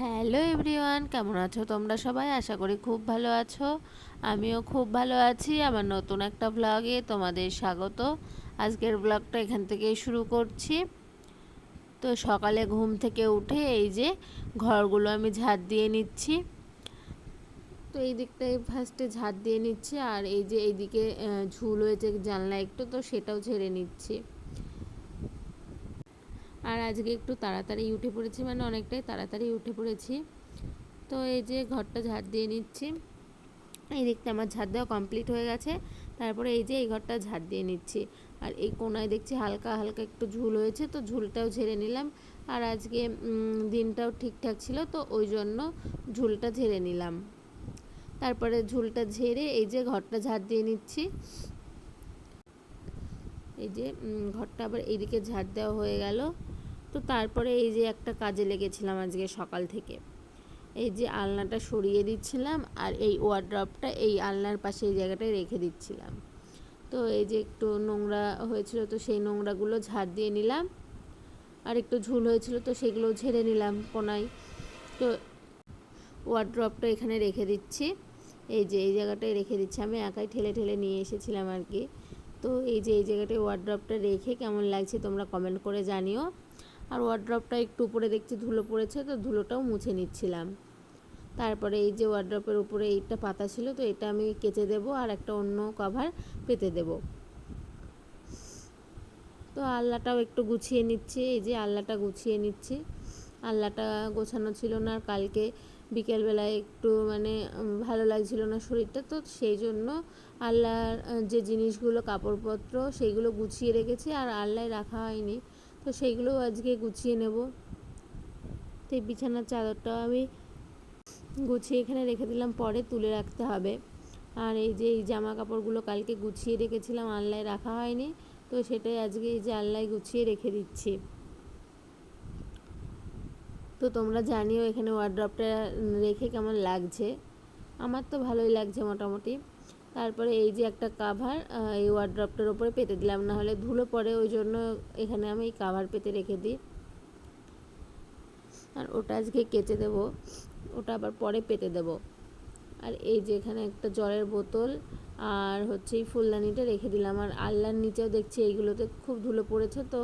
Hello everyone, কেমন আছো তোমরা সবাই? আশা করি খুব ভালো আছো। আমিও খুব ভালো আছি। আমার নতুন একটা ব্লগে তোমাদের স্বাগত। আজকের ব্লগটা এখান থেকেই শুরু করছি। তো সকালে ঘুম থেকে উঠে এই যে ঘরগুলো আমি ঝাড় দিয়ে নিচ্ছি। তো এই দিকটায় ফার্স্টে ঝাড় দিয়ে নিচ্ছি, আর এই যে এইদিকে ঝুল হয়েছে জানলা একটু, তো সেটাও ঝেড়ে নিচ্ছি। আর আজকে একটু তাড়াতাড়ি উঠে পড়েছি, মানে অনেকটাই তাড়াতাড়ি উঠে পড়েছি। তো এই যে ঘরটা ঝাড় দিয়ে নিচ্ছি। এই দিকটা আমার ঝাড় দেওয়া কমপ্লিট হয়ে গেছে। তারপরে এই যে এই ঘরটা ঝাড় দিয়ে নিচ্ছি। আর এই কোনায় দেখছি হালকা হালকা একটু ঝুল হয়েছে, তো ঝুলটাও ঝেড়ে নিলাম। আর আজকে দিনটাও ঠিকঠাক ছিল, তো ওই জন্য ঝুলটা ঝেড়ে নিলাম। তারপরে ঝুলটা ঝেড়ে এই যে ঘরটা ঝাড় দিয়ে নিচ্ছি। এই যে ঘরটা আবার এইদিকে ঝাড় দেওয়া হয়ে গেল। তো তারপরে এই যে একটা কাজে লেগেছিলাম আজকে সকাল থেকে। এই যে আলনাটা সরিয়ে দিচ্ছিলাম, আর এই ওয়ার্ড্রপটা এই আলনার পাশে এই জায়গাটায় রেখে দিচ্ছিলাম। তো এই যে একটু নোংরা হয়েছিল, তো সেই নোংরাগুলো ঝাড় দিয়ে নিলাম। আর একটু ঝুল হয়েছিল, তো সেগুলো ঝেড়ে নিলাম কোনায়। তো ওয়ার্ড্রপটা এখানে রেখে দিচ্ছি। এই যে এই জায়গাটায় রেখে দিচ্ছি, আমি একাই ঠেলে ঠেলে নিয়ে এসেছিলাম আর কি। তো এই যে এই জায়গাটায় ওয়ার্ড্রপটা রেখে কেমন লাগছে তোমরা কমেন্ট করে জানিও। আর ওয়ার্ড্রপটা একটু উপরে দেখছি ধুলো পড়েছে, তো ধুলোটাও মুছে নিচ্ছিলাম। তারপরে এই যে ওয়ার্ড্রপের উপরে এইটা পাতা ছিল, তো এটা আমি কেচে দেব আর একটা অন্য কভার পেতে দেব। তো আলনাটাও একটু গুছিয়ে নিচ্ছি। এই যে আলনাটা গুছিয়ে নিচ্ছি। আলনাটা গোছানো ছিল না, আর কালকে বিকেলবেলায় একটু মানে ভালো লাগছিল না শরীরটা, তো সেই জন্য আলনার যে জিনিসগুলো কাপড়পত্র সেইগুলো গুছিয়ে রেখেছি, আর আলনায় রাখা হয়নি। তো সেইগুলোও আজকে গুছিয়ে নেব। তো এই বিছানার চাদরটাও আমি গুছিয়ে এখানে রেখে দিলাম, পরে তুলে রাখতে হবে। আর এই যে এই জামা কাপড়গুলো কালকে গুছিয়ে রেখেছিলাম, আলনায় রাখা হয়নি, তো সেটাই আজকে এই যে আলনায় গুছিয়ে রেখে দিচ্ছি। তো তোমরা জানিও এখানে ওয়ার্ড্রপটা রেখে কেমন লাগছে। আমার তো ভালোই লাগছে মোটামুটি। তারপরে এই যে একটা কাভার এই ওয়ার্ড্রপটার ওপরে পেতে দিলাম, না হলে ধুলো পড়ে, ওই জন্য এখানে আমি এই কাভার পেতে রেখে দিই। আর ওটা আজকে কেচে দেব, ওটা আবার পরে পেতে দেব। আর এই যে এখানে একটা জলের বোতল আর হচ্ছে এই ফুলদানিটা রেখে দিলাম। আর আলনার নিচেও দেখছি এইগুলোতে খুব ধুলো পড়েছে, তো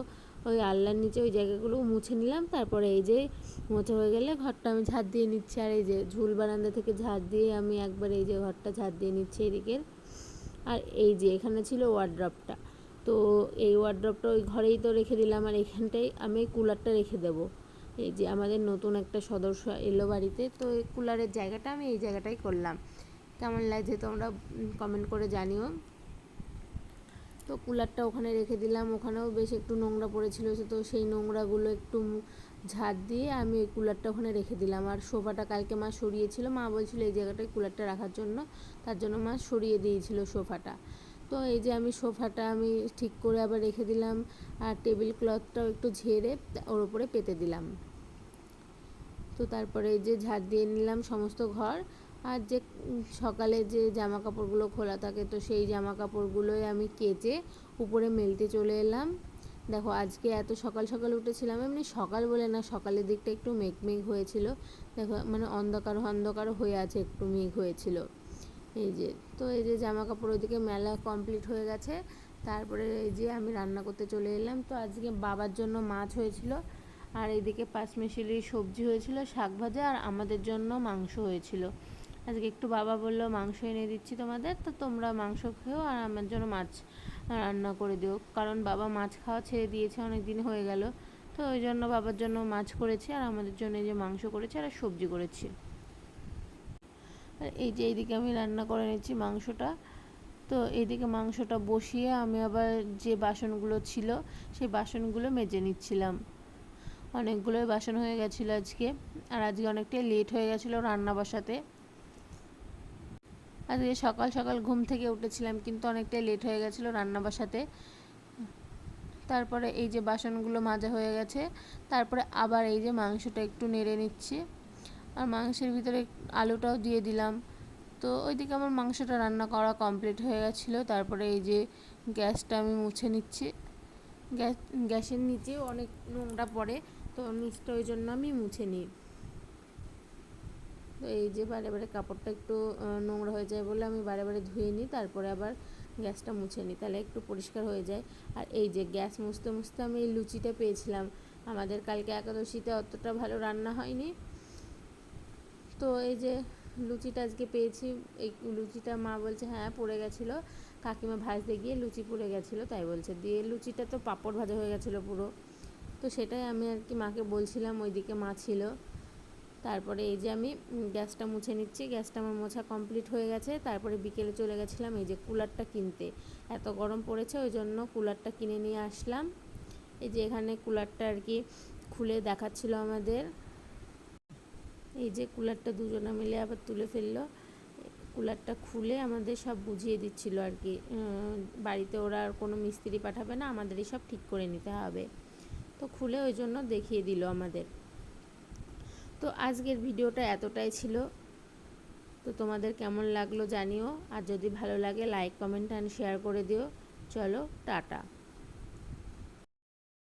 ওই আলনার নিচে ওই জায়গাগুলো মুছে নিলাম। তারপরে এই যে মোছা হয়ে গেলে ঘরটা আমি ঝাড় দিয়ে নিচ্ছি। আর এই যে ঝুল বারান্দা থেকে ঝাড় দিয়ে আমি একবার এই যে ঘরটা ঝাড় দিয়ে নিচ্ছি এদিকের। আর এই যে এখানে ছিল ওয়ার্ড্রপটা, তো এই ওয়ার্ড্রপটা ওই ঘরেই তো রেখে দিলাম। আর এখানটাই আমি কুলারটা রেখে দেবো। এই যে আমাদের নতুন একটা সদস্য এলো বাড়িতে, তো এই কুলারের জায়গাটা আমি এই জায়গাটাই করলাম। কেমন লাগছে তোমরা কমেন্ট করে জানিও। তো কুলারটা ওখানে রেখে দিলাম, ওখানেও বেশ একটু নোংরা পড়েছিল, তো সেই নোংরাগুলো একটু ঝাড় দিয়ে আমি ওই কুলারটা ওখানে রেখে দিলাম। আর সোফাটা কালকে মা সরিয়েছিল, মা বলছিল এই জায়গাটায় কুলারটা রাখার জন্য, তার জন্য মা সরিয়ে দিয়েছিল সোফাটা। তো এই যে আমি সোফাটা আমি ঠিক করে আবার রেখে দিলাম। আর টেবিল ক্লথটাও একটু ঝেড়ে ওর উপরে পেতে দিলাম। তো তারপরে এই যে ঝাড় দিয়ে নিলাম সমস্ত ঘর। আর যে সকালে যে জামা কাপড়গুলো খোলা থাকে, তো সেই জামা কাপড়গুলোই আমি কেচে উপরে মেলতে চলে এলাম। দেখো আজকে এত সকাল সকাল উঠেছিলাম, এমনি সকাল বলে না, সকালের দিকটা একটু মেঘ মেঘ হয়েছিল। দেখো মানে অন্ধকার অন্ধকার হয়ে আছে, একটু মেঘ হয়েছিল। এই যে তো এই যে জামা কাপড় ওইদিকে মেলা কমপ্লিট হয়ে গেছে। তারপরে এই যে আমি রান্না করতে চলে এলাম। তো আজকে বাবার জন্য মাছ হয়েছিল, আর এইদিকে পাঁচমিশালি সবজি হয়েছিল, শাক ভাজা, আর আমাদের জন্য মাংস হয়েছিল। আজকে একটু বাবা বললো মাংস এনে দিচ্ছি তোমাদের, তো তোমরা মাংস খেও আর আমার জন্য মাছ রান্না করে দিও, কারণ বাবা মাছ খাওয়া ছেড়ে দিয়েছে, অনেক দিন হয়ে গেল। তো ওই জন্য বাবার জন্য মাছ করেছি, আর আমাদের জন্য এই যে মাংস করেছি আর সবজি করেছি। আর এই যে এইদিকে আমি রান্না করে নিচ্ছি মাংসটা। তো এইদিকে মাংসটা বসিয়ে আমি আবার যে বাসনগুলো ছিল সেই বাসনগুলো মেজে নিচ্ছিলাম। অনেকগুলোই বাসন হয়ে গেছিলো আজকে, আর আজকে অনেকটাই লেট হয়ে গেছিলো রান্না বসাতে। আজকে সকাল সকাল ঘুম থেকে উঠেছিলাম, কিন্তু অনেকটাই লেট হয়ে গেছিলো রান্না বসাতে। তারপরে এই যে বাসনগুলো মাজা হয়ে গেছে, তারপরে আবার এই যে মাংসটা একটু নেড়ে নিচ্ছি, আর মাংসের ভিতরে আলুটাও দিয়ে দিলাম। তো ওইদিকে আমার মাংসটা রান্না করা কমপ্লিট হয়ে গেছিলো। তারপরে এই যে গ্যাসটা আমি মুছে নিচ্ছি। গ্যাসের নিচেও অনেক নোংরা পড়ে, তো নিচটা ওই জন্য আমি মুছে নিই। তো এই যে বারে বারে কাপড়টা একটু নোংরা হয়ে যায় বলে আমি বারে বারে ধুয়ে নিই, তারপরে আবার গ্যাসটা মুছে নিই, তাহলে একটু পরিষ্কার হয়ে যায়। আর এই যে গ্যাস মুছতে মুছতে আমি এই লুচিটা পেয়েছিলাম। আমাদের কালকে একাদশীতে অতটা ভালো রান্না হয়নি, তো এই যে লুচিটা আজকে পেয়েছি। এই লুচিটা মা বলছে হ্যাঁ পড়ে গেছিলো, কাকিমা ভাজতে গিয়ে লুচি পুড়ে গেছিলো তাই বলছে। দিয়ে লুচিটা তো পাঁপড় ভাজা হয়ে গেছিলো পুরো, তো সেটাই আমি আর কি মাকে বলছিলাম, ওইদিকে মা ছিল। তারপরে এই যে আমি গ্যাসটা মুছে নিচ্ছি, গ্যাসটা আমার মোছা কমপ্লিট হয়ে গেছে। তারপরে বিকেলে চলে গেছিলাম এই যে কুলারটা কিনতে, এত গরম পড়েছে ওই জন্য কুলারটা কিনে নিয়ে আসলাম। এই যে এখানে কুলারটা আর কি খুলে দেখাচ্ছিল আমাদের। এই যে কুলারটা দুজনে মিলে আবার তুলে ফেললো, কুলারটা খুলে আমাদের সব বুঝিয়ে দিচ্ছিল আর কি। বাড়িতে ওরা আর কোনো মিস্ত্রি পাঠাবে না, আমাদেরই সব ঠিক করে নিতে হবে, তো খুলে ওই জন্য দেখিয়ে দিল আমাদের। তো আজকের ভিডিওটা এতটাই ছিল, তো তোমাদের কেমন লাগলো জানিও, আর যদি ভালো লাগে লাইক কমেন্ট অ্যান্ড শেয়ার করে দিও। চলো টাটা।